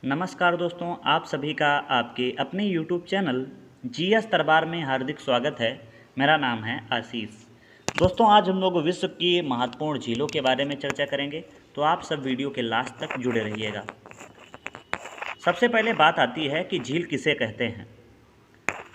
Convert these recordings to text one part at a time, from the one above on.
नमस्कार दोस्तों, आप सभी का आपके अपने YouTube चैनल जीएस दरबार में हार्दिक स्वागत है। मेरा नाम है आशीष। दोस्तों, आज हम लोग विश्व की महत्वपूर्ण झीलों के बारे में चर्चा करेंगे, तो आप सब वीडियो के लास्ट तक जुड़े रहिएगा। सबसे पहले बात आती है कि झील किसे कहते हैं।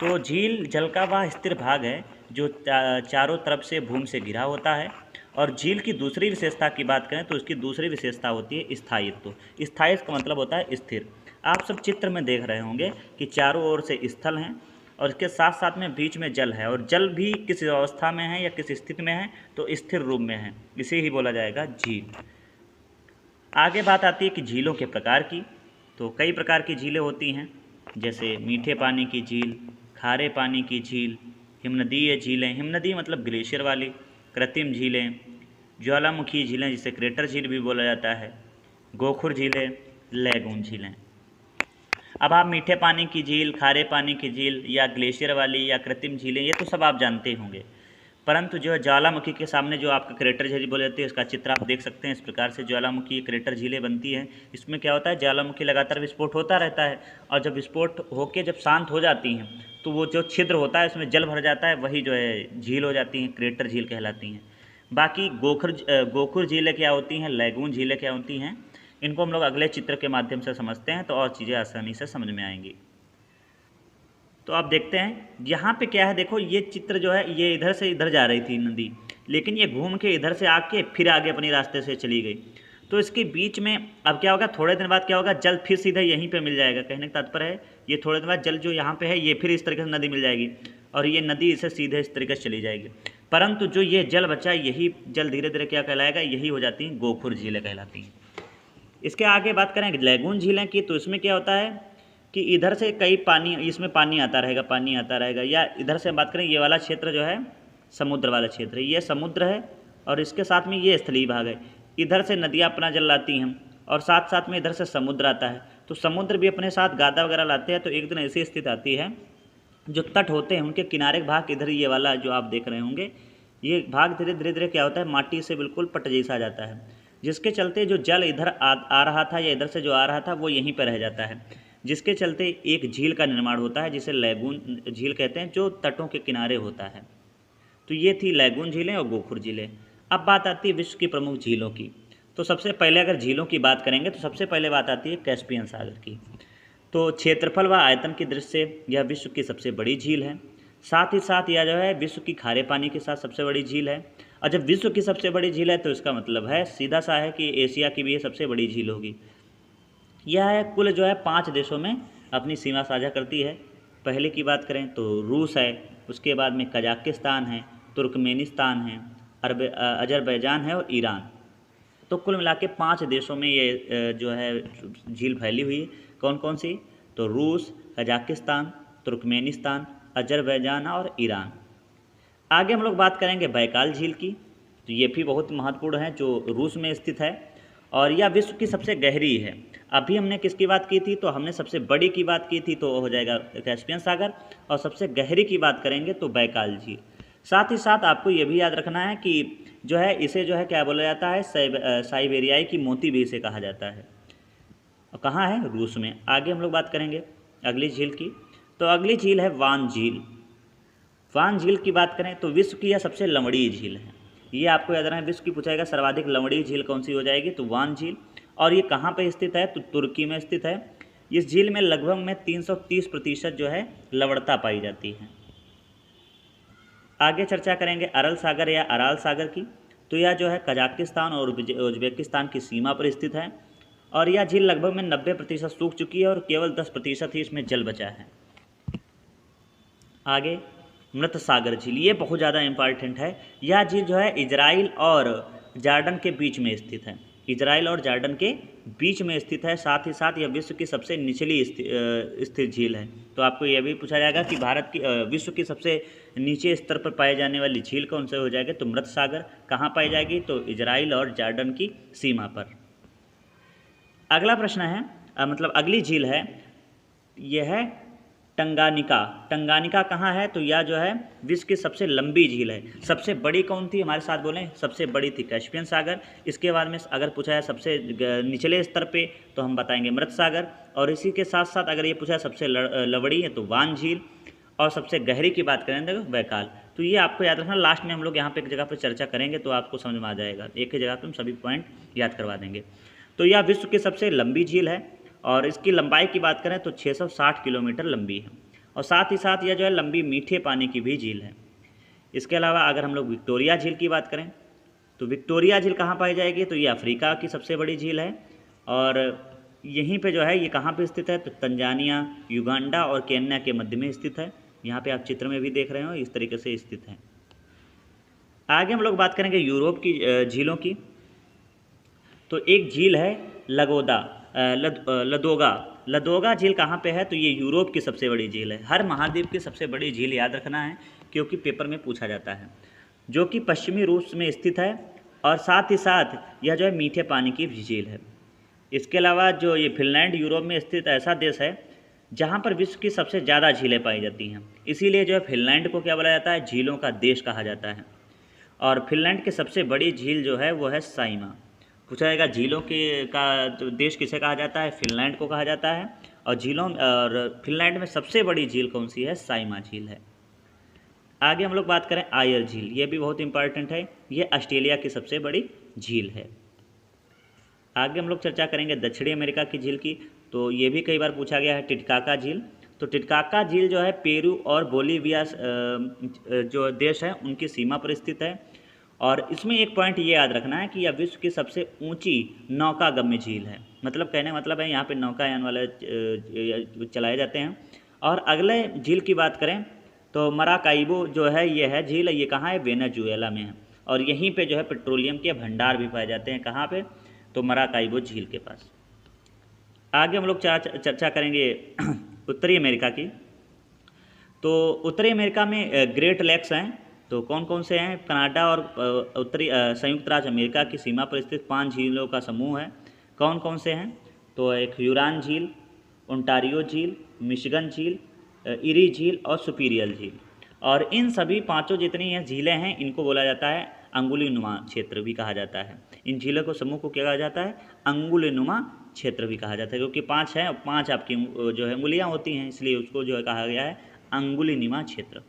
तो झील जल का वह स्थिर भाग है जो चारों तरफ से भूमि से घिरा होता है। और झील की दूसरी विशेषता की बात करें तो इसकी दूसरी विशेषता होती है स्थायित्व। स्थायित्व का मतलब होता है स्थिर। आप सब चित्र में देख रहे होंगे कि चारों ओर से स्थल हैं और इसके साथ साथ में बीच में जल है, और जल भी किस अवस्था में है या किस स्थिति में है, तो स्थिर रूप में है। इसे ही बोला जाएगा झील। आगे बात आती है कि झीलों के प्रकार की। तो कई प्रकार की झीलें होती हैं, जैसे मीठे पानी की झील, खारे पानी की झील, हिमनदीय झीलें, हिमनदी मतलब ग्लेशियर वाली, कृत्रिम झीलें, ज्वालामुखी झीलें जिसे क्रेटर झील भी बोला जाता है, गोखुर झीलें, लैगून झीलें। अब आप मीठे पानी की झील, खारे पानी की झील या ग्लेशियर वाली या कृत्रिम झीलें, ये तो सब आप जानते होंगे। परंतु जो है ज्वालामुखी के सामने जो आपका क्रेटर झील बोले जाती है, इसका चित्र आप देख सकते हैं। इस प्रकार से ज्वालामुखी क्रेटर झीलें बनती हैं। इसमें क्या होता है, ज्वालामुखी लगातार विस्फोट होता रहता है, और जब विस्फोट होकर जब शांत हो जाती हैं तो वो जो छिद्र होता है उसमें जल भर जाता है, वही जो है झील हो जाती हैं, क्रेटर झील कहलाती हैं। बाकी गोखुर झीलें क्या होती हैं, लैगून झीलें क्या होती हैं, इनको हम लोग अगले चित्र के माध्यम से समझते हैं, तो और चीज़ें आसानी से समझ में आएंगी। तो आप देखते हैं यहाँ पे क्या है, देखो ये चित्र जो है ये इधर से इधर जा रही थी नदी, लेकिन ये घूम के इधर से आके फिर आगे अपने रास्ते से चली गई। तो इसके बीच में अब क्या होगा, थोड़े दिन बाद क्या होगा, जल फिर सीधा यहीं पे मिल जाएगा। कहने का तात्पर्य है ये थोड़े दिन बाद जल जो यहाँ पे है ये फिर इस तरीके से नदी मिल जाएगी, और ये नदी इसे सीधे इस तरीके से चली जाएगी। परंतु जो ये जल बचा, यही जल धीरे धीरे क्या कहलाएगा, यही हो जाती हैं गोखुर झीलें कहलाती हैं। इसके आगे बात करें लैगून झीलें की, तो इसमें क्या होता है कि इधर से कई पानी, इसमें पानी आता रहेगा, या इधर से बात करें ये वाला क्षेत्र जो है समुद्र वाला क्षेत्र है, ये समुद्र है और इसके साथ में ये स्थलीय भाग है। इधर से नदियाँ अपना जल लाती हैं और साथ साथ में इधर से समुद्र आता है, तो समुद्र भी अपने साथ गादा वगैरह लाते हैं। तो एक दिन ऐसी स्थिति आती है, जो तट होते हैं उनके किनारे का भाग, इधर ये वाला जो आप देख रहे होंगे, ये भाग धीरे धीरे धीरे क्या होता है, माटी से बिल्कुल पट जैसा आ जाता है, जिसके चलते जो जल इधर आ रहा था या इधर से जो आ रहा था वो यहीं पर रह जाता है, जिसके चलते एक झील का निर्माण होता है जिसे लैगून झील कहते हैं, जो तटों के किनारे होता है। तो ये थी लैगून झीलें और गोखुर झीलें। अब बात आती है विश्व की प्रमुख झीलों की। तो सबसे पहले अगर झीलों की बात करेंगे तो सबसे पहले बात आती है कैस्पियन सागर की। तो क्षेत्रफल व आयतन की दृष्टि से यह विश्व की सबसे बड़ी झील है। साथ ही साथ यह जो है विश्व की खारे पानी के साथ सबसे बड़ी झील है। और जब विश्व की सबसे बड़ी झील है तो इसका मतलब है सीधा सा है कि एशिया की भी ये सबसे बड़ी झील होगी। यह कुल जो है 5 देशों में अपनी सीमा साझा करती है। पहले की बात करें तो रूस है, उसके बाद में कजाकिस्तान है, तुर्कमेनिस्तान है, अजरबैजान है और ईरान। तो कुल मिला के 5 देशों में ये जो है झील फैली हुई है। कौन कौन सी, तो रूस, कजाकिस्तान, तुर्कमेनिस्तान, अजरबैजान और ईरान। आगे हम लोग बात करेंगे बैकाल झील की। तो ये भी बहुत महत्वपूर्ण है, जो रूस में स्थित है और यह विश्व की सबसे गहरी है। अभी हमने किसकी बात की थी, तो हमने सबसे बड़ी की बात की थी, तो हो जाएगा कैस्पियन सागर, और सबसे गहरी की बात करेंगे तो बैकाल झील। साथ ही साथ आपको ये भी याद रखना है कि जो है इसे जो है क्या बोला जाता है, साइबेरियाई की मोती भी इसे कहा जाता है। और कहाँ है, रूस में। आगे हम लोग बात करेंगे अगली झील की। तो अगली झील है वान झील। वान झील की बात करें तो विश्व की यह सबसे लंबड़ी झील है। ये आपको याद रखना है, विश्व की पूछाएगा सर्वाधिक लंबड़ी झील कौन सी हो जाएगी, तो वान झील। और ये कहाँ पे स्थित है, तो तुर्की में स्थित है। इस झील में लगभग में 330% जो है लवणता पाई जाती है। आगे चर्चा करेंगे अरल सागर या अराल सागर की। तो यह जो है कजाकिस्तान और उज्बेकिस्तान की सीमा पर स्थित है, और यह झील लगभग में 90% सूख चुकी है और केवल 10% ही इसमें जल बचा है। आगे मृत सागर झील, ये बहुत ज़्यादा इम्पॉर्टेंट है। यह झील जो है इजराइल और जॉर्डन के बीच में स्थित है। इजराइल और जॉर्डन के बीच में स्थित है। साथ ही साथ यह विश्व की सबसे निचली स्थित झील है। तो आपको यह भी पूछा जाएगा कि भारत की विश्व की सबसे नीचे स्तर पर पाए जाने वाली झील कौन से हो जाएगी, तो मृत सागर। कहाँ पाई जाएगी, तो इजराइल और जॉर्डन की सीमा पर। अगला प्रश्न है मतलब अगली झील है, यह है टंगानिका। टंगानिका कहाँ है? तो यह जो है विश्व की सबसे लंबी झील है। सबसे बड़ी कौन थी? हमारे साथ बोलें, सबसे बड़ी थी कैस्पियन सागर। इसके बाद में अगर पूछा है सबसे निचले स्तर पे तो हम बताएंगे मृत सागर। और इसी के साथ साथ अगर ये पूछा है सबसे लवड़ी है तो वान झील। और सबसे गहरी की बात करें तो बैकाल। तो ये आपको याद रखना, लास्ट में हम लोग यहाँ पे एक जगह पर चर्चा करेंगे तो आपको समझ में आ जाएगा, एक ही जगह पर हम सभी पॉइंट याद करवा देंगे। तो यह विश्व की सबसे लंबी झील है और इसकी लंबाई की बात करें तो 660 किलोमीटर लंबी है। और साथ ही साथ यह जो है लंबी मीठे पानी की भी झील है। इसके अलावा अगर हम लोग विक्टोरिया झील की बात करें तो विक्टोरिया झील कहाँ पाई जाएगी? तो ये अफ्रीका की सबसे बड़ी झील है और यहीं पे जो है ये कहाँ पे स्थित है? तो तंजानिया, युगांडा और केन्या के मध्य में स्थित है। यहाँ पे आप चित्र में भी देख रहे हो, इस तरीके से स्थित है। आगे हम लोग बात करेंगे यूरोप की झीलों की। तो एक झील है लदोगा। लदोगा झील कहाँ पे है? तो ये यूरोप की सबसे बड़ी झील है। हर महाद्वीप की सबसे बड़ी झील याद रखना है क्योंकि पेपर में पूछा जाता है, जो कि पश्चिमी रूस में स्थित है और साथ ही साथ यह जो है मीठे पानी की भी झील है। इसके अलावा जो ये फिनलैंड यूरोप में स्थित ऐसा देश है जहाँ पर विश्व की सबसे ज़्यादा झीलें पाई जाती हैं। इसीलिए जो है फिनलैंड को क्या बोला जाता है? झीलों का देश कहा जाता है। और फिनलैंड की सबसे बड़ी झील जो है वो है साइमा। पूछा जाएगा झीलों के का जो देश किसे कहा जाता है? फिनलैंड को कहा जाता है। और फिनलैंड में सबसे बड़ी झील कौन सी है? साइमा झील है। आगे हम लोग बात करें आयर झील, ये भी बहुत इंपॉर्टेंट है। ये ऑस्ट्रेलिया की सबसे बड़ी झील है। आगे हम लोग चर्चा करेंगे दक्षिणी अमेरिका की झील की। तो ये भी कई बार पूछा गया है, टिटकाका झील। तो टिटकाका झील जो है पेरू और बोलीविया जो देश है उनकी सीमा पर स्थित है। और इसमें एक पॉइंट ये याद रखना है कि यह विश्व की सबसे ऊंची नौकागम्य झील है। मतलब कहने का मतलब है यहाँ पे नौकायान वाले चलाए जाते हैं। और अगले झील की बात करें तो मराकाइबो जो है ये है झील, ये कहाँ है? वेनेजुएला में है। और यहीं पे जो है पेट्रोलियम के भंडार भी पाए जाते हैं। कहाँ पे? तो मराकाइबो झील के पास। आगे हम लोग चर्चा करेंगे उत्तरी अमेरिका की। तो उत्तरी अमेरिका में ग्रेट लेक्स हैं। तो कौन कौन से हैं? कनाडा और उत्तरी संयुक्त राज्य अमेरिका की सीमा पर स्थित 5 झीलों का समूह है। कौन कौन से हैं? तो एक ह्यूरॉन झील, ओंटारियो झील, मिशिगन झील, इरी झील और सुपीरियर झील। और इन सभी पांचों जितनी ये झीलें हैं इनको बोला जाता है अंगुलीनुमा क्षेत्र भी कहा जाता है। इन झीलों को समूह को क्या कहा जाता है? अंगुलीनुमा क्षेत्र भी कहा जाता है, क्योंकि 5 हैं और 5 आपकी जो है उंगलियां होती हैं, इसलिए उसको जो है कहा गया है अंगुलीनुमा क्षेत्र।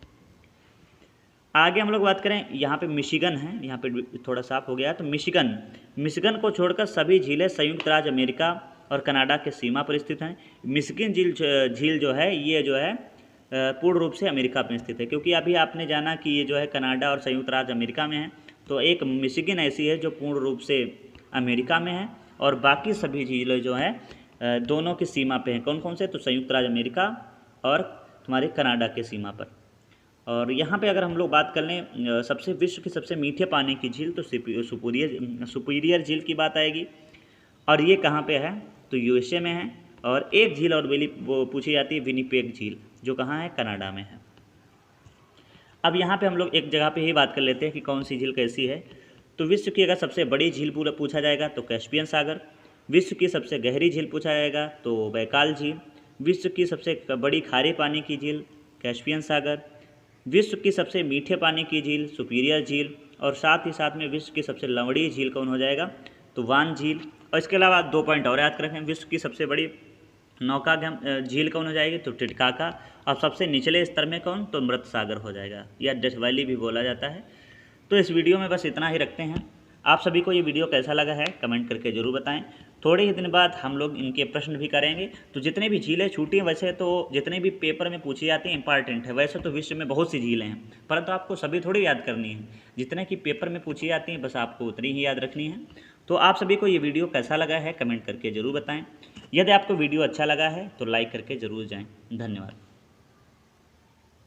आगे हम लोग बात करें, यहाँ पे मिशिगन है, यहाँ पे थोड़ा साफ हो गया है। तो मिशिगन को छोड़कर सभी झीलें संयुक्त राज्य अमेरिका और कनाडा के सीमा पर स्थित हैं। मिशिगन झील जो है ये जो है पूर्ण रूप से अमेरिका में स्थित है, क्योंकि अभी आपने जाना कि ये जो है कनाडा और संयुक्त राज्य अमेरिका में है। तो एक मिशिगन ऐसी है जो पूर्ण रूप से अमेरिका में है और बाकी सभी झीलें जो हैं दोनों की सीमा पे हैं। कौन कौन से? तो संयुक्त राज्य अमेरिका और तुम्हारे कनाडा के सीमा पर। और यहाँ पे अगर हम लोग बात कर लें सबसे विश्व की सबसे मीठे पानी की झील तो सुपीरियर झील की बात आएगी। और ये कहाँ पे है? तो यूएसए में है। और एक झील और वो पूछी जाती है विनिपेग झील, जो कहाँ है? कनाडा में है। अब यहाँ पे हम लोग एक जगह पे ही बात कर लेते हैं कि कौन सी झील कैसी है। तो विश्व की अगर सबसे बड़ी झील पूछा जाएगा तो कैस्पियन सागर। विश्व की सबसे गहरी झील पूछा जाएगा तो बैकाल झील। विश्व की सबसे बड़ी खारे पानी की झील कैस्पियन सागर। विश्व की सबसे मीठे पानी की झील सुपीरियर झील। और साथ ही साथ में विश्व की सबसे लंबी झील कौन हो जाएगा? तो वान झील। और इसके अलावा 2 पॉइंट और याद रखें, विश्व की सबसे बड़ी नौका झील कौन हो जाएगी? तो टिटकाका। और सबसे निचले स्तर में कौन? तो मृत सागर हो जाएगा, या डेथ वैली भी बोला जाता है। तो इस वीडियो में बस इतना ही रखते हैं। आप सभी को ये वीडियो कैसा लगा है कमेंट करके ज़रूर बताएं। थोड़े ही दिन बाद हम लोग इनके प्रश्न भी करेंगे। तो जितने भी झीलें छूटी हैं, वैसे तो जितने भी पेपर में पूछी जाती हैं इंपॉर्टेंट है। वैसे तो विश्व में बहुत सी झीलें हैं, परंतु आपको सभी थोड़ी याद करनी है। जितने की पेपर में पूछी जाती हैं बस आपको उतनी ही याद रखनी है। तो आप सभी को ये वीडियो कैसा लगा है कमेंट करके ज़रूर बताएं। यदि आपको वीडियो अच्छा लगा है तो लाइक करके ज़रूर जाएं। धन्यवाद।